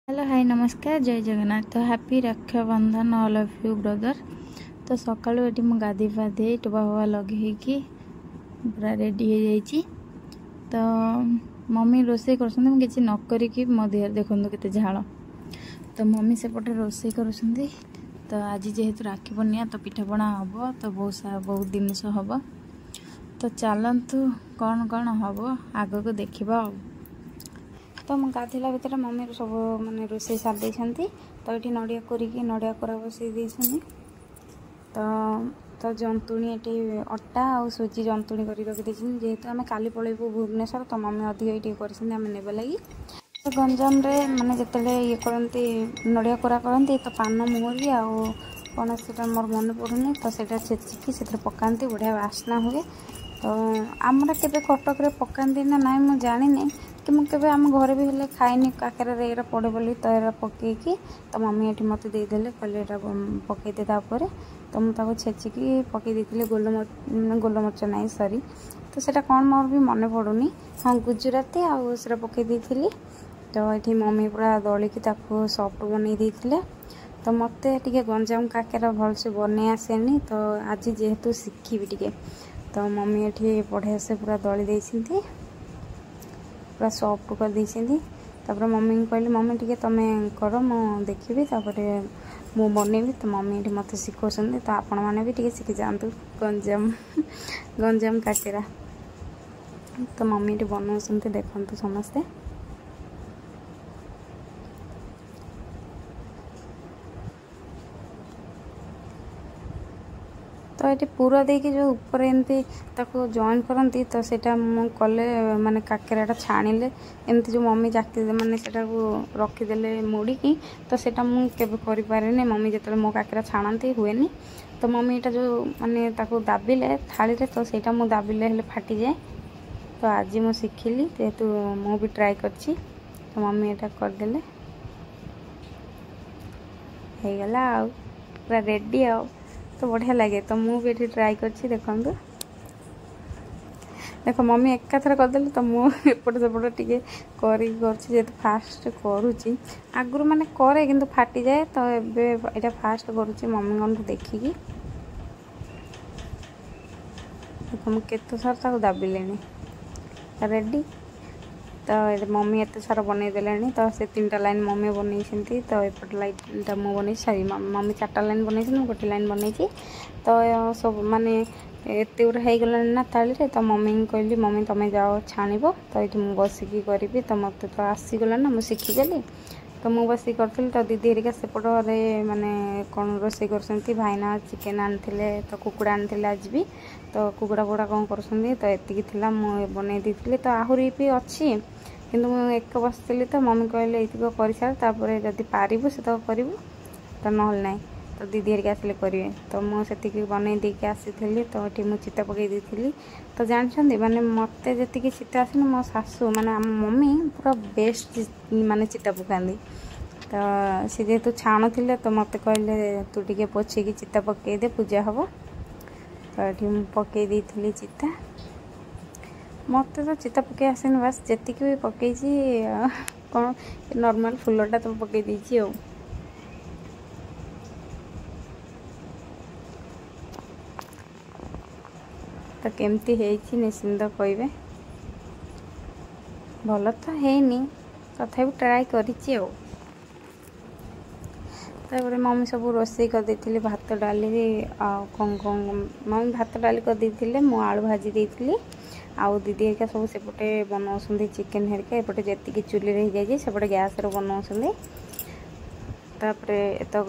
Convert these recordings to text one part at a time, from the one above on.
Hello hi नमस्कार जय जगन्नाथ। तो happy Raksha Bandhan all of you brother. तो सकाळु ये गाधी फाधे टुबा हवा लगे पूरा रेडी हो जाइए। तो मम्मी रोसे कर किसी नक मो देह देखो के झाड़। तो मम्मी सेपटे रोसे कर। तो आज जेहेतु राखी पूर्णिमा तो पिठापणा हम तो बहुत जिनस हम। तो चलतु कौन कौन हम आग को देखा। तो मुझे गाधेला भितर मम्मी सब माने रोसे सार देती। तो ये नड़िया कोरिकी नड़िया कोरा बसई देती। तो जंतुणी ये अटा और सुजी जंतुणी कर रखी जेहेतु आम काली पलैबू भुवनेश्वर। तो मम्मी अधिक ये कर ने लगी। तो गंजाम माने जिते ये करती नड़िया कोरा करती तो पान मुहरी आउ कौन से मोर मन पड़ूनी। तो से छेचिकी से पकाती बढ़िया बास्ना हुए। तो आमर के कटक पकाती ना ना मुझे जानी कि मुझे आम घर भी हेल्ले खाइनी काकेरा ये पड़े बोली। तो ये पकईकी तो मम्मी ये मत देदेले कहले पकईदे तापर। तो मुझे छेचिकी पकई देती गोलमरच ना सरी। तो सेटा कौन मोर भी मन पड़ूनी। हाँ गुजराती आउ से पकई देती। तो ये मम्मी पूरा दलिकी सफ्ट बनई देते। तो मत टे गंजाम काकेरा भलसे बन आसेनी। तो आज जेहेतु शिखी टे तो मम्मी ये बढ़िया से पूरा दली देती पूरा सफ्ट कर देती। तापर मम्मी कहली मम्मी टे तुम्हें कर मु देखी मु बनैबी। तो मम्मी ये मत शिखौन। तो आपण मैंने भी शिखी जातु गंजाम काकेरा। तो मम्मी ये बनाऊँ देखते समस्ते। तो ये पूरा देकी जो ऊपर एमती जॉइन करती। तो सेटा कले माने काकेराटा छाणिले एमती जो मम्मी जाकी माने सेटा रखीदे मोड़िकी। तो सेटा मुझे करें मम्मी जो मो काकेरा छाणती हुएनी। तो मम्मी ये जो माने दाबिले थाली रे तो सेटा मु दाबिले हेले फाटी जाए। तो आज मु शिखिली जेहेतु मु भी ट्राए करछि। तो मम्मी ये करदे गला आ पूरा रेडी आ। तो बढ़िया लगे। तो मुझे ये ट्राए करछि देखो। देखो मम्मी एका थर करदे। तो मुझे एपट सेपट टे कर फास्ट करुच्ची आगुरी माने करे किंतु फाटी जाए। तो ये फास्ट करुच्ची मम्मी को देखिकी। देखो मुझे सार दाबिले रेडी। तो मम्मी एत सारा बनईदे। तो से 3टा लाइन मम्मी बनई। तो एपट लाइट मु बन सॉरी मम्मी 4टा लाइन बनई गोटे लाइन बनई। तो सब माने एत गुड़ा हो गला ना थाली रे। तो मम्मी कहली मम्मी तुम्हें जाओ छाणब। तो ये मुझे बसिकी करी। तो मत तो आसीगला ना मुझे शिखीगली। तो मुझे बसिक करी। तो दीदी हेरिका सेपटे माने कौन रोसे कर भाईना चिकेन आनी तो कुकुड़ा आनी आज भी। तो कुकुड़ा फुकुड़ा कौन कर। तो एतिक मुझे बनई दी। तो आहरी भी अच्छी किंतु मुझे एक बसती। तो मम्मी कहले ये कर सार तापर जदि पारिबु से तो करू तो ना ना। तो दीदी हेरिका आसिले करेंगे। तो मुझे बनई देके आसी। तो ये मुझे चिता पकई दी। तो जानते माने मत जी चिता आसनी मो सासू माने मम्मी पूरा बेस्ट माने चिता पकाती। तो सी जेहेतु छाणुले तो मत कहले तू टे पोछे चिता पकईदे पूजा हम। तो ये पकई दी चिता। मत तो चिता पकई आसेनी बास जी भी पकई कौन नॉर्मल फुलटा तो पकई देती। तो केमती है निश्चिंत कहे भल तो है तथा ट्राए करी। मम्मी सब रोसे कर देती भात डाली कौन कौन मम्मी भात डाली कर देती मु आलू भाजी देती। आउ दीदी हेरिका सब सेपटे बनाऊँ चिकेन हेरिका एपटे जी चुली रही जाए सेपटे गैस बनाऊँ। तापर एतक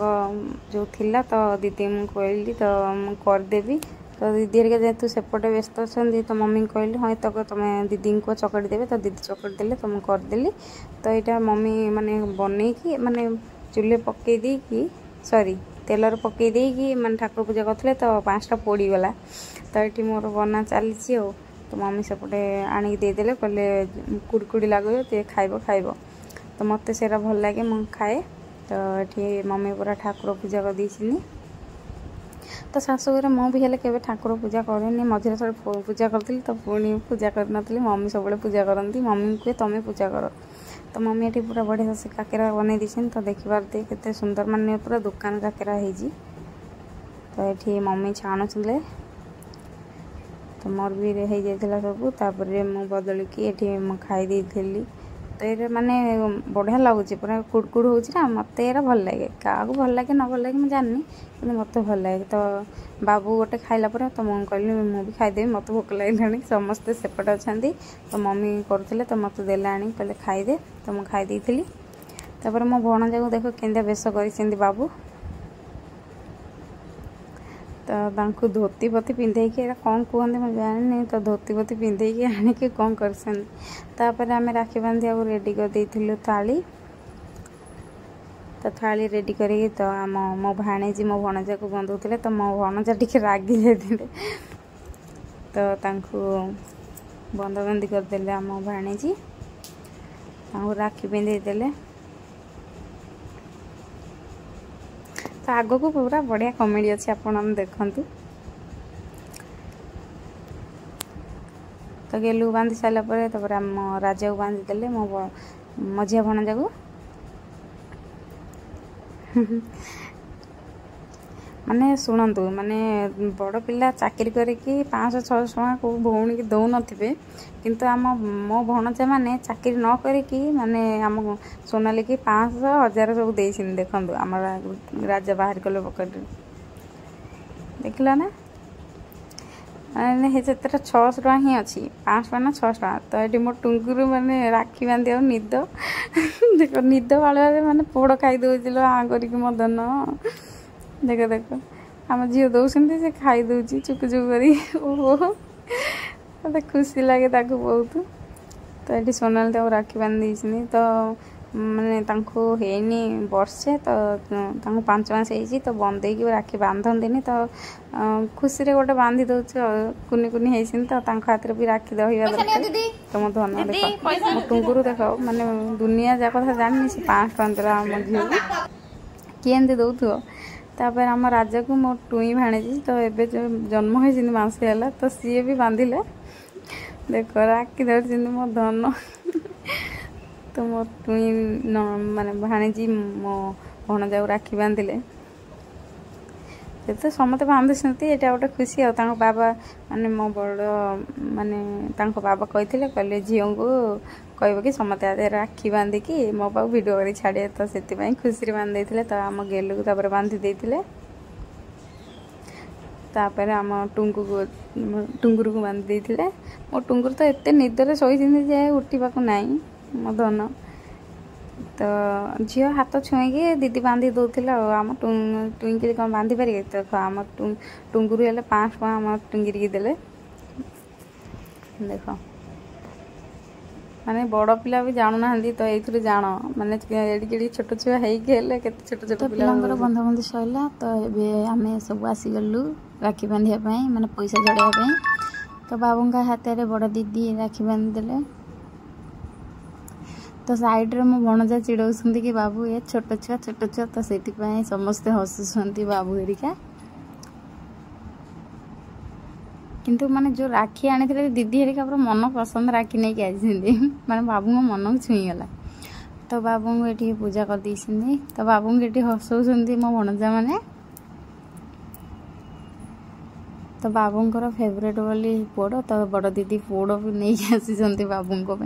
जो थिला तो दीदी मुझे कहली तो करदेवी। तो दीदी हेरिका जेहेतु सेपटे व्यस्त अच्छा। तो मम्मी कहली हाँ तक तुम्हें दीदी को चकड़ी देवे। तो दीदी चकड़ी देले तो मुझे करदेली। तो यहाँ मम्मी माने बनईकी माने चुले पकई देकी सॉरी तेलर पकई देकी माने ठाकुर पूजा करते। तो 5टा पोड़ीगला। तो ये मोर बना चली। तो मम्मी सेपटे आनिक देदेले कहले कुड़कुड़ी लगे तो खाइब खाइब। तो मत सेरा भल लगे मु खाए। तो ये मम्मी पूरा ठाकुर पूजा कर देनी। तो शाशुघर मु भी हेल्ले केवे ठाकुर पूजा करेनि मझे थोड़े पूजा करी। तो पुणी पूजा कर मम्मी सब पूजा करती मम्मी कहे तुम्हें पूजा कर। तो मम्मी ये पूरा बढ़िया से काकेरा बन दी तो देखी पारे केते सुंदर माने पूरा दुकान काकेरा है। तो ये मम्मी छाणुले तो मोर भी हो जाता सब तापर मु बदल की ये खाई थी। तो ये माने बढ़िया लगुच पूरा कुड़कुड़ हो मत ये भल लगे क्या भल लगे न भल लगे मुझे जाननी कि मत भल लगे। तो बाबू गोटे खाइला तो मुझे कहली मुझे खाईदेवी मत भोक लगे समस्ते सेपटे अच्छा तो मम्मी करुले तो मत देले आनी कहले खाईदे तो मुझे खाई थी। तापर मो भणजा को देख केंद्या बेश कर बाबू तो धोती पोती पिंधे कौन कहते मुझे जानी तो धोती पोती पिंधे आणिक कौन कर आम राखी बांधि रेडी कर देलु थाली। तो थाली रेडी करी तो आम मो भाणेजी मो भणजा को बंधुले तो मो भणजा टी रागी जाते तो बंधाबंधी करदे आम भाणेजी राखी पिंधे देले। तो आग को पूरा बढ़िया कमेडी अच्छे आपण देखु। तो गेलू बांधि सारापर आम राजा को बांधि देले मो मझिया भणजा को माने शुणु माने बड़ पिला चाकरी करके 500-600 टका को भौणी की दौन थे किंतु आम मो भणजा माने चाकरी न करी माने आम सोनाली की 500-1000 सब दे देखु आम राजा बाहर कले पकेट देखला ना मैंने हे 600 टका ही अच्छी 500 टका ना 600 टका। तो ये मो टुंगुरु माने राखी बांधि निद देख निद बाड़े माने पोड़ खाई दौल आ करके मो धन देख देख आम झील दौरान से खाई दूची चुक चुक कर ओहो मत खुशी लगे बहुत। तो ये सोनाली राखी बांधि तो माने हैनी वर्षे तो 5 मास हो तो बंदे राखी बांधती तो खुशी गोटे बांधि दौच कुनी कुनी होती तो हाथ में भी राखी दहिया दरकार। तो मो धन देख मो टुंगुरु देख माने दुनिया जा कथा जानी से 500 टका देला आम झील किए दौथो। तापर आम राजा को मो टुई भाणेजी तो एबे जो जन्म होती मासे है तो सी भी बांधिले देख राखी धरती मो धन। तो मो टुई माने भाणेजी मो भणजा को राखी बांधिले तो समते बांधुंट ये गोटे खुशी आ बाबा माने मो बड़ माने बाबा कहते कहले झील को कह कि समते आदे राखी बांधिकी मो पाक वीडियो कर छाड़े तो से खुशी बांधि तो आम गेलू को बांधि देते तापर आम टुंगुरु को बांधि देते मो टुंगुरु तो एत निदरे शोचे उठा ना मो धन। तो झील हाथ छुईकी दीदी बांधि दौले आम टुंगी कौन बांधि पारे तो आम टुंगुरु 500 टका आम टुंगिरी देले देख माने बड़ पिला भी जानू ना तो ये जान माने एडी छोट छुआ के छोट छोट पिला बंधाबंधी सरला। तो ये आम सब आसीगलु राखी बांधापी माने पैसा जड़ापी तो बाबू हाथ में बड़ दीदी राखी बांधिदेले। तो साइड रे मो भणजा चिड़ौसुंदी कि बाबू ये छोट छुआ तो से समस्ते हसुंट बाबू हेरिका किंतु माने जो राखी आनी थे दीदी हेरिका पूरा मन पसंद राखी नहीं आई माने बाबू मन को छुईगला। तो बाबू को ये पूजा कर दी तो बाबू को ये हसौं मो भणजा माने। तो बाबूंर फेवरेट बोली पोड़ तो बड़ दीदी पोड़ भी नहीं आसी बाबू को।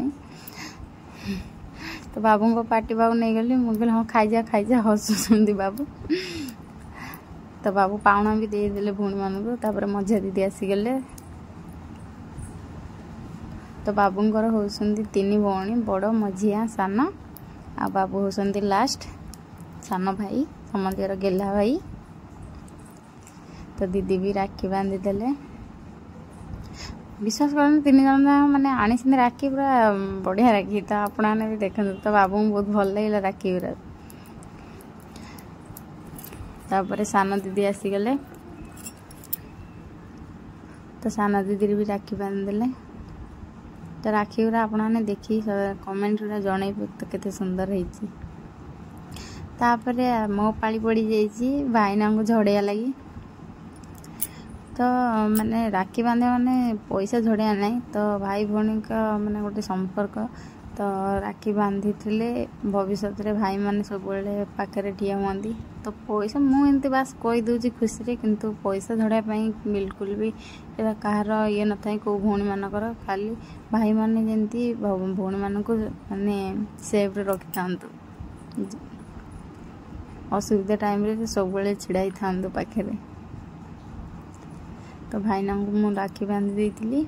तो बाबू को पार्टी बाबू नहीं गली मुझे हाँ खाईजा हसुंट बाबू। तो बाबू पाउना भी देदेले भूणी मान तापर मझिया दीदी आसीगले। तो बाबूंर होती 3 भौणी बड़ मझिया सान आ बाबू होती लास्ट सान भाई समझर गेला भाई। तो दीदी भी राखी बांधि देले विश्वास कर 3 जन मैंने आनी राखी पूरा बढ़िया राखी तो आपने भी देखते तो बाबू बहुत भल लगे राखी गुरा। तापर सान दीदी आसीगले तो सान दीदी भी राखी बांधिदेले। तो राखी गुरा आपने देखी कमेंट जन तो केते सुंदर होती। तापर मो पाली पड़ी जाइए भाईना को झड़िया लगी तो माने राखी बांधे माने पैसा झड़िया नहीं तो भाई भौणी का माने गोटे संपर्क तो राखी बांधी भविष्य में भाई मैंने सब पाखे ठिया हुआ तो पैसा मुझे बास कहीदे खुशी किंतु पैसा झड़ापी बिल्कुल भी ये कहार ये न था कौ भौणी मानकर खाली भाई मैंने जमी भौणी मान मानने सेफ्रे रखी था असुविधा टाइम रे सब छिड़ाई था पाखे तो भाईना को मुझे राखी बांधी देती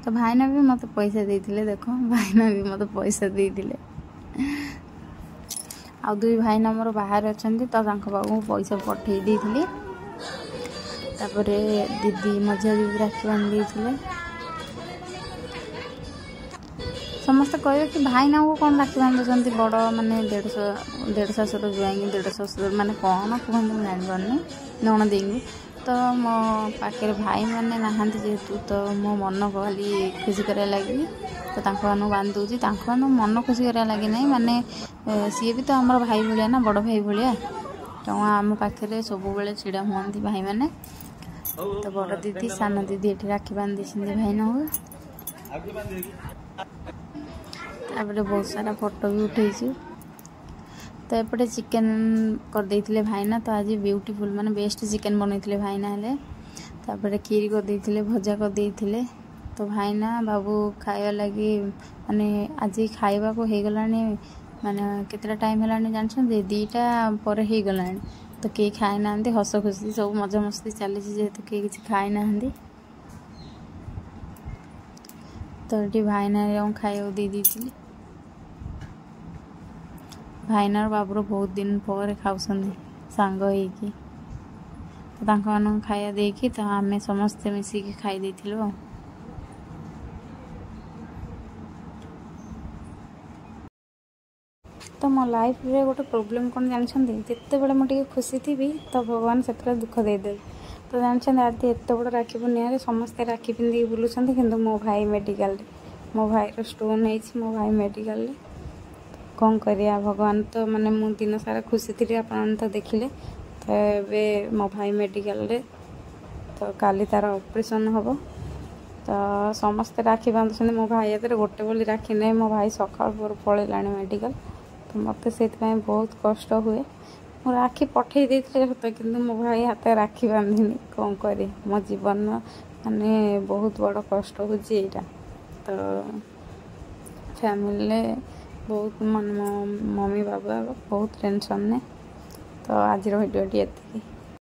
तो भाईना भी मत पैसा देते देख भाईना भी मत पैसा देते आ दुई भाईना मोर बाहर अच्छा तो पाखु पैसा पठे देती दीदी मझिया दीदी राखी बांधी देते समस्त कह कि भाईना को कौन राखी बांधुंट बड़ माने 150 ससुर जुआई 150 ससुर माने कौन कहते जान पारनी नणदी तो मो पाखे भाई मैंने नहांती जेहेतु तो मो मन खाली खुशी करा लगी तो बांध दूसरी मन खुशी करा लगे ना माने सी भी तो आम भाई भाया ना बड़ भाई भाया तो आम पाखे सब बेले छिड़ा हुआ भाई मैंने तो बड़ दीदी सान दीदी ये राखी बांधी भाईना हुए बहुत सारा फोटो भी उठे तो एपटे चिकेन कर देइथिले भाईना तो आज ब्यूटीफुल माने बेस्ट चिकेन बनैथिले भाईना हेले तापर खीर कर देइथिले भजा कर देइथिले तो भाईना बाबू खाया लगी माने आज खाइबा को हे गलानी माने केतरा टाइम हेलानी जानछन 2टा पर हे गलानी तो के खाइ नांदी हस खुशी सब मजा मस्ती चली जेहेतु के किछि खाइ नांदी तो ये भाईना खाया दे देइथिले भाईनार बाबूर बहुत दिन पर खाऊँ सांग हो खाया देकी तो आम समस्ते मिसिकी खाई देथिलु। तो मो लाइफ रे गोटे प्रोब्लेम कौन जानते जिते बड़े मुझे खुशी थी तो भगवान से दुख देदेवे तो जानते आज एत बड़ राखी पूर्णिमा समस्ते राखी पिंधिक बुलूँ कि मो भाई मेडिकल मो भाई स्टोन हो मो भाई मेडिकल कौन करिया भगवान तो माने मु दिन सारा खुशी थी आपन तो देखिले तो ये मो भाई मेडिकल रे तो काली तार ऑपरेशन हम तो समस्ते राखी बांधुं मो भाई हाथ गोटे बोली राखी नहीं मो भाई सका पलैला मेडिकल तो मत से बहुत कष्ट हुए मो राखी पठे देते सत कि मो भाई हाथ राखी बांधिनी कौन कर मो जीवन माने बहुत बड़ कष्ट होता तो फैमिली बहुत मन मो मम्मी बाबा बहुत टेंशन ने तो आज वीडियो एतिकी।